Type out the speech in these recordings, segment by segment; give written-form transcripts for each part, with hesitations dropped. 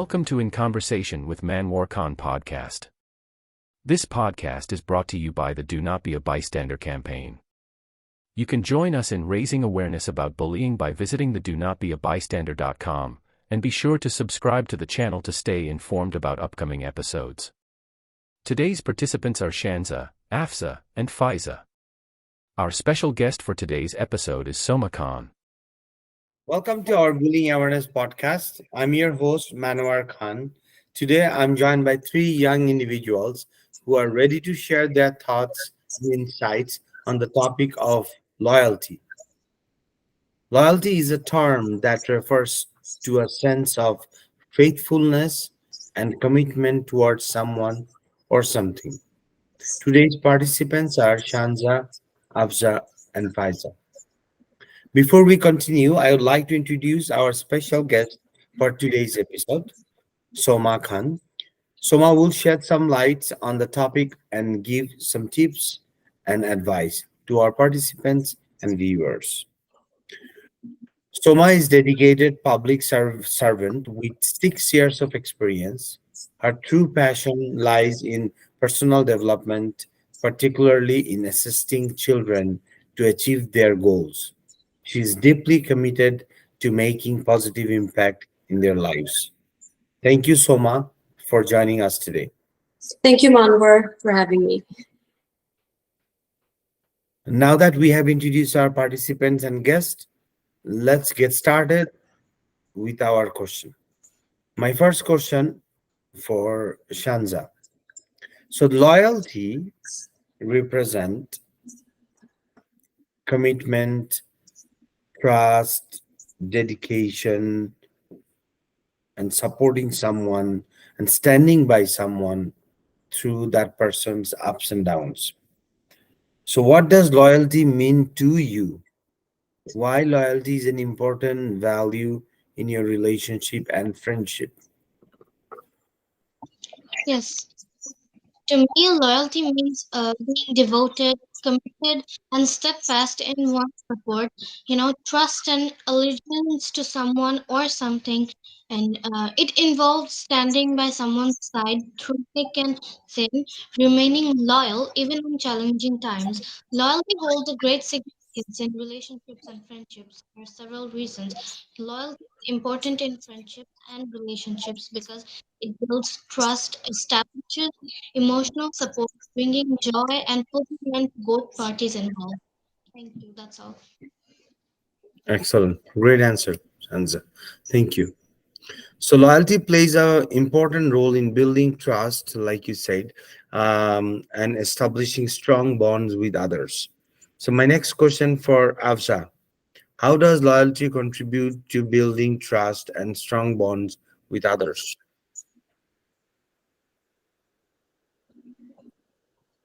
Welcome to In Conversation with MANWAR podcast. This podcast is brought to you by the Do Not Be a Bystander campaign. You can join us in raising awareness about bullying by visiting the donotbeabystander.com, and be sure to subscribe to the channel to stay informed about upcoming episodes. Today's participants are Shanza, Afza, and Faiza. Our special guest for today's episode is Soma Khan. Welcome to our Bullying Awareness podcast. I'm your host, MANWAR Khan. Today, I'm joined by three young individuals who are ready to share their thoughts and insights on the topic of loyalty. Loyalty is a term that refers to a sense of faithfulness and commitment towards someone or something. Today's participants are Shanza, Afza, and Faiza. Before we continue, I would like to introduce our special guest for today's episode, Soma Khan. Soma will shed some light on the topic and give some tips and advice to our participants and viewers. Soma is dedicated public servant with 6 years of experience. Her true passion lies in personal development, particularly in assisting children to achieve their goals. She is deeply committed to making positive impact in their lives. Thank you, Soma, for joining us today. Thank you, Manwar, for having me. Now that we have introduced our participants and guests, let's get started with our question. My first question for Shanza. So loyalty represent commitment, trust, dedication, and supporting someone and standing by someone through that person's ups and downs. So, what does loyalty mean to you? Why loyalty is an important value in your relationship and friendship? Yes, to me, loyalty means being devoted, committed, and steadfast in one's support. Trust and allegiance to someone or something, and it involves standing by someone's side through thick and thin, remaining loyal even in challenging times. Loyalty holds a great significance in relationships and friendships for several reasons. Loyalty is important in friendships and relationships because it builds trust, establishes emotional support, bringing joy and fulfillment to both parties involved. Thank you. That's all. Excellent. Great answer, Shanza. Thank you. So loyalty plays a important role in building trust, like you said, and establishing strong bonds with others. So my next question for Avsa: how does loyalty contribute to building trust and strong bonds with others?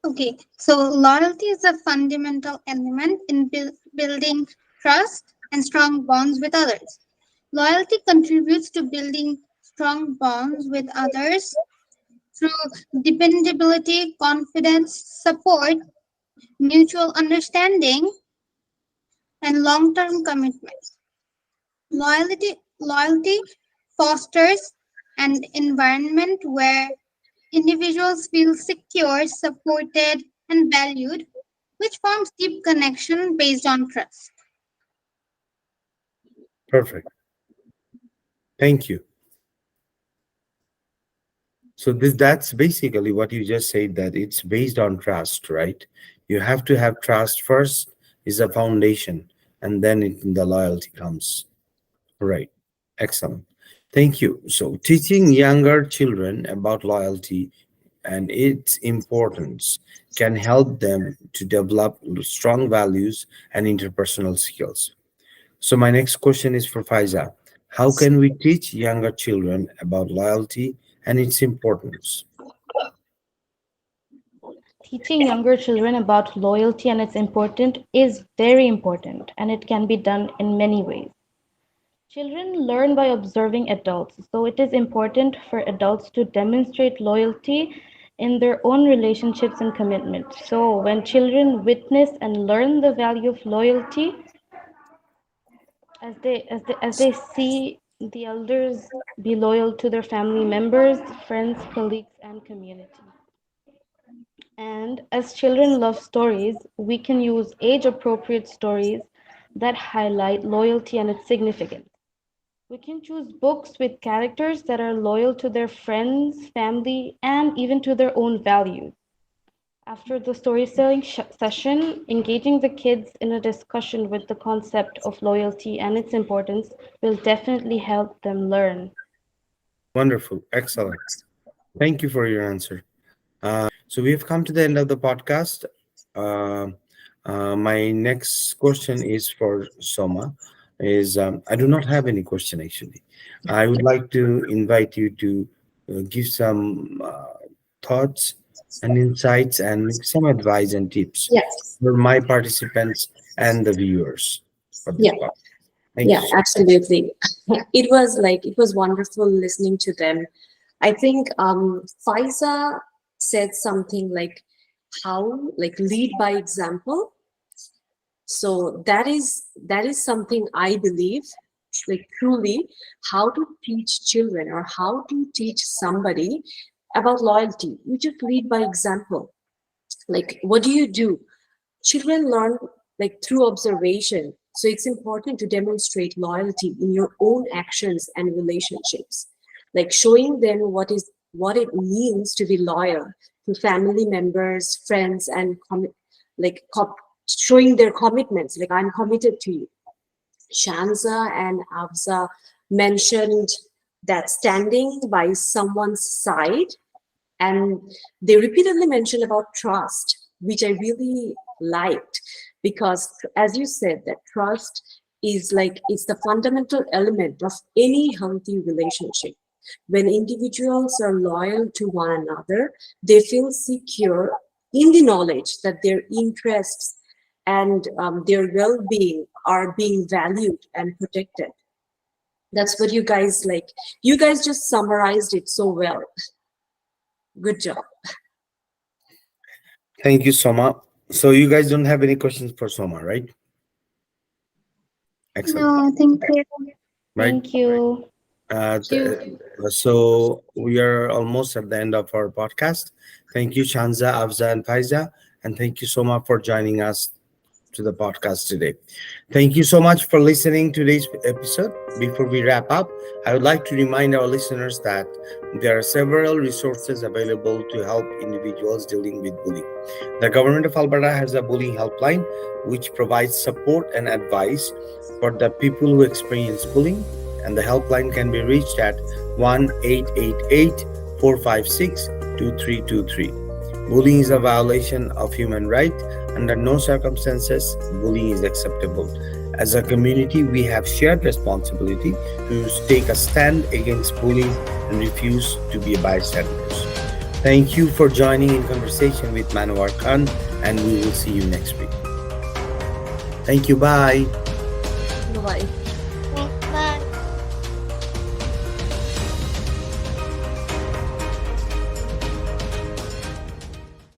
Okay, so loyalty is a fundamental element in building trust and strong bonds with others. Loyalty contributes to building strong bonds with others through dependability, confidence, support, mutual understanding, and long term commitment. Loyalty fosters an environment where individuals feel secure, supported, and valued, which forms deep connection based on trust. Perfect. Thank you. So that's basically what you just said, that it's based on trust, right? You have to have trust first is a foundation, and then the loyalty comes. Right. Excellent. Thank you. So teaching younger children about loyalty and its importance can help them to develop strong values and interpersonal skills. So my next question is for Faiza. How can we teach younger children about loyalty and its importance? Teaching younger children about loyalty and its importance is very important, and it can be done in many ways. Children learn by observing adults, so it is important for adults to demonstrate loyalty in their own relationships and commitment. So when children witness and learn the value of loyalty, as they see The elders be loyal to their family members, friends, colleagues, and community. And as children love stories, we can use age appropriate stories that highlight loyalty and its significance. We can choose books with characters that are loyal to their friends, family, and even to their own values. After the storytelling session, engaging the kids in a discussion with the concept of loyalty and its importance will definitely help them learn. Wonderful. Excellent. Thank you for your answer. So we have come to the end of the podcast. My next question is for Soma. I do not have any question actually. I would like to invite you to give some thoughts and insights and some advice and tips Yes. for my participants and the viewers for this Yeah. podcast. Thank Yeah, you. absolutely. It was wonderful listening to them. I think Faiza said something like how like lead by example. So that is something I believe, like truly, how to teach children or how to teach somebody about loyalty. You just lead by example. Like what do you do? Children learn like through observation. So it's important to demonstrate loyalty in your own actions and relationships. Like showing them what it means to be loyal to family members, friends, and showing their commitments. Like I'm committed to you. Shanza and Afza mentioned that standing by someone's side, and they repeatedly mentioned about trust, which I really liked, because as you said, that trust is like it's the fundamental element of any healthy relationship. When individuals are loyal to one another, they feel secure in the knowledge that their interests and their well-being are being valued and protected. That's what you guys like. You guys just summarized it so well. Good job. Thank you, Soma. So you guys don't have any questions for Soma, right? Excellent. No, thank you. Right. Thank you. So we are almost at the end of our podcast. Thank you, Shanza, Afza, and Faiza, and thank you so much for joining us to the podcast today. Thank you so much for listening to today's episode. Before we wrap up, I would like to remind our listeners that there are several resources available to help individuals dealing with bullying. The government of Alberta has a bullying helpline which provides support and advice for the people who experience bullying, and the helpline can be reached at 1-888-456-2323. Bullying is a violation of human rights. Under no circumstances, bullying is acceptable. As a community, we have shared responsibility to take a stand against bullying and refuse to be bystanders. Thank you for joining in conversation with MANWAR Khan, and we will see you next week. Thank you. Bye. Bye.